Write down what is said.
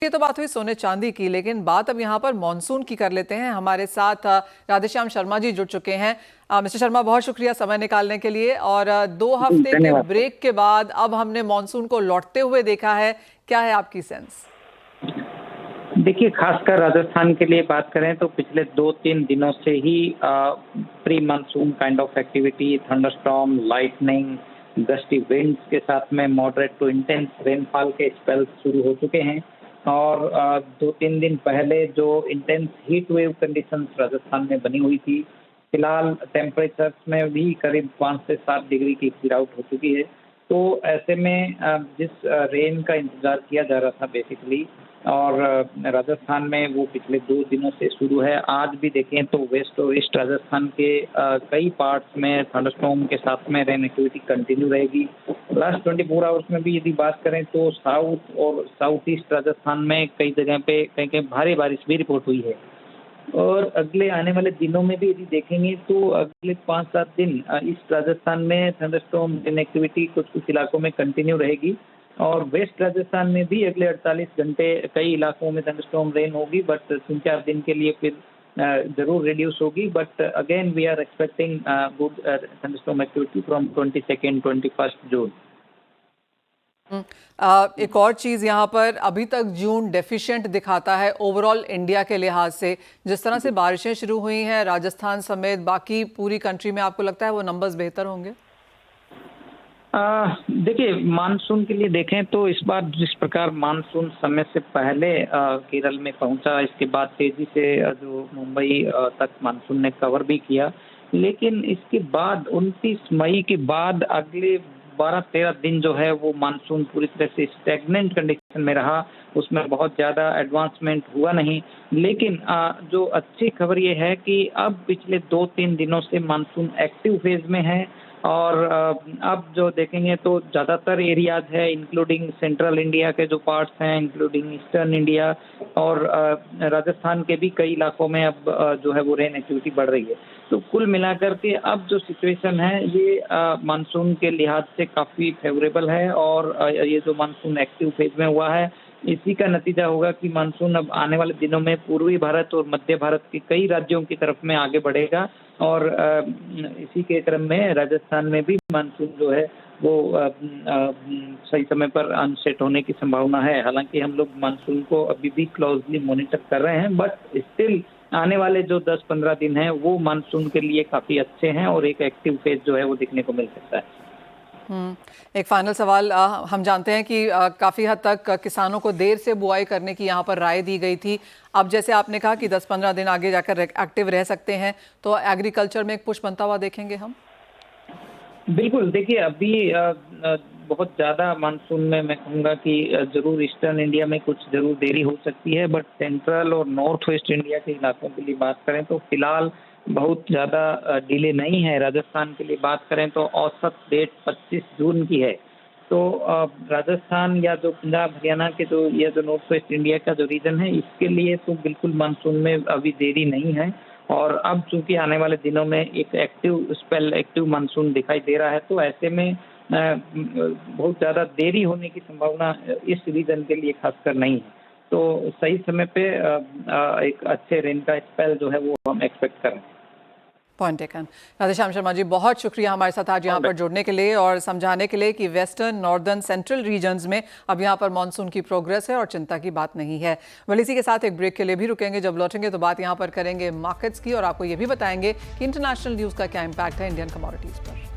ये तो बात हुई सोने चांदी की, लेकिन बात अब यहाँ पर मॉनसून की कर लेते हैं। हमारे साथ राधेश्याम शर्मा जी जुड़ चुके हैं। मिस्टर शर्मा, बहुत शुक्रिया समय निकालने के लिए। और 2 हफ्ते के धन्यवाद। ब्रेक के बाद अब हमने मॉनसून को लौटते हुए देखा है, क्या है आपकी सेंस? देखिए, खासकर राजस्थान के लिए बात करें तो पिछले 2-3 दिनों से ही pre monsoon kind of activity, thunderstorm, lightning, gusty winds के साथ में मॉडरेट टू इंटेंस रेनफॉल के स्पेल्स शुरू हो चुके हैं। और 2-3 दिन पहले जो intense heat wave conditions Rajasthan में बनी हुई थी, फिलहाल टेम्परेचर्स में भी करीब 5 से 7 डिग्री की गिरावट हो चुकी है। तो ऐसे में जिस रेन का इंतजार किया जा रहा था बेसिकली, और राजस्थान में वो पिछले 2 दिनों से शुरू है। आज भी देखें तो वेस्ट और ईस्ट राजस्थान के कई पार्ट्स में थंडरस्टॉर्म के साथ में रेन एक्टिविटी कंटिन्यू रहेगी। लास्ट 24 आवर्स में भी यदि बात करें तो साउथ और साउथ ईस्ट राजस्थान में कई जगह पे कहीं-कहीं भारी बारिश भी रिपोर्ट हुई है। और अगले आने वाले दिनों में भी यदि देखेंगे तो अगले 5-7 दिन ईस्ट राजस्थान में थंडरस्टॉर्म रेन एक्टिविटी कुछ-कुछ इलाकों में कंटिन्यू रहेगी। और वेस्ट राजस्थान में भी अगले 48 घंटे कई इलाकों में थंडरस्टॉर्म रेन होगी, बट 3-4 दिन के लिए फिर ज़रूर रिड्यूस होगी। But again we are expecting good thunderstorm activity from 22nd 21st June. एक और चीज़ यहाँ पर, अभी तक जून डेफिशिएंट दिखाता है ओवरऑल इंडिया के लिहाज से। जिस तरह से बारिशें शुरू हुई हैं राजस्थान समेत बाकी पूरी कंट्री में, आपको लगता है वो नंबर्स बेहतर होंगे? देखिए, मानसून के लिए देखें तो इस बार जिस प्रकार मानसून समय से पहले केरल में पहुंचा, इसके बाद तेजी से जो मुंबई तक मानसून ने कवर भी किया, लेकिन इसके बाद 29 मई के बाद अगले 12-13 दिन जो है वो मानसून पूरी तरह से स्टैग्नेंट कंडीशन में रहा। उसमें बहुत ज़्यादा एडवांसमेंट हुआ नहीं। लेकिन जो अच्छी खबर ये है कि अब पिछले 2-3 दिनों से मानसून एक्टिव फेज में है। और अब जो देखेंगे तो ज़्यादातर एरियाज है, इंक्लूडिंग सेंट्रल इंडिया के जो पार्ट्स हैं, इंक्लूडिंग ईस्टर्न इंडिया, और राजस्थान के भी कई इलाकों में अब जो है वो रेन एक्टिविटी बढ़ रही है। तो कुल मिलाकर के अब जो सिचुएशन है ये मानसून के लिहाज से काफ़ी फेवरेबल है। और ये जो मानसून एक्टिव फेज में हुआ है, इसी का नतीजा होगा कि मानसून अब आने वाले दिनों में पूर्वी भारत और मध्य भारत के कई राज्यों की तरफ में आगे बढ़ेगा। और इसी के क्रम में राजस्थान में भी मानसून जो है वो सही समय पर अनसेट होने की संभावना है। हालांकि हम लोग मानसून को अभी भी क्लोजली मॉनिटर कर रहे हैं, बट स्टिल आने वाले जो 10-15 दिन हैं वो मानसून के लिए काफ़ी अच्छे हैं और एक एक्टिव फेज जो है वो दिखने को मिल सकता है। एक फाइनल सवाल, हम जानते हैं कि काफ़ी हद तक किसानों को देर से बुआई करने की यहाँ पर राय दी गई थी। अब जैसे आपने कहा कि 10-15 दिन आगे जाकर एक्टिव रह सकते हैं, तो एग्रीकल्चर में एक पुश बनता हुआ देखेंगे हम? बिल्कुल, देखिए अभी बहुत ज़्यादा मानसून में मैं कहूँगा कि ज़रूर ईस्टर्न इंडिया में कुछ ज़रूर देरी हो सकती है, बट सेंट्रल और नॉर्थ वेस्ट इंडिया के इलाकों के लिए बात करें तो फिलहाल बहुत ज़्यादा डिले नहीं है। राजस्थान के लिए बात करें तो औसत डेट 25 जून की है। तो राजस्थान या जो पंजाब हरियाणा के जो ये जो नॉर्थ वेस्ट इंडिया का जो रीजन है, इसके लिए तो बिल्कुल मानसून में अभी देरी नहीं है। और अब चूंकि आने वाले दिनों में एक एक्टिव मानसून दिखाई दे रहा है, तो ऐसे में बहुत ज़्यादा देरी होने की संभावना इस रीजन के लिए खासकर नहीं है। तो सही समय पे एक अच्छे रेन का स्पेल जो है वो हम एक्सपेक्ट कर रहे हैं। Point taken. राधेश्याम शर्मा जी, बहुत शुक्रिया हमारे साथ आज यहाँ पर जुड़ने के लिए और समझाने के लिए कि वेस्टर्न, नॉर्दर्न, सेंट्रल रीजन्स में अब यहाँ पर मानसून की प्रोग्रेस है और चिंता की बात नहीं है। वेल, इसी के साथ एक ब्रेक के लिए भी रुकेंगे। जब लौटेंगे तो बात यहाँ पर करेंगे मार्केट्स की और आपको ये भी बताएंगे कि इंटरनेशनल न्यूज़ का क्या इम्पैक्ट है इंडियन कमोडिटीज़ पर।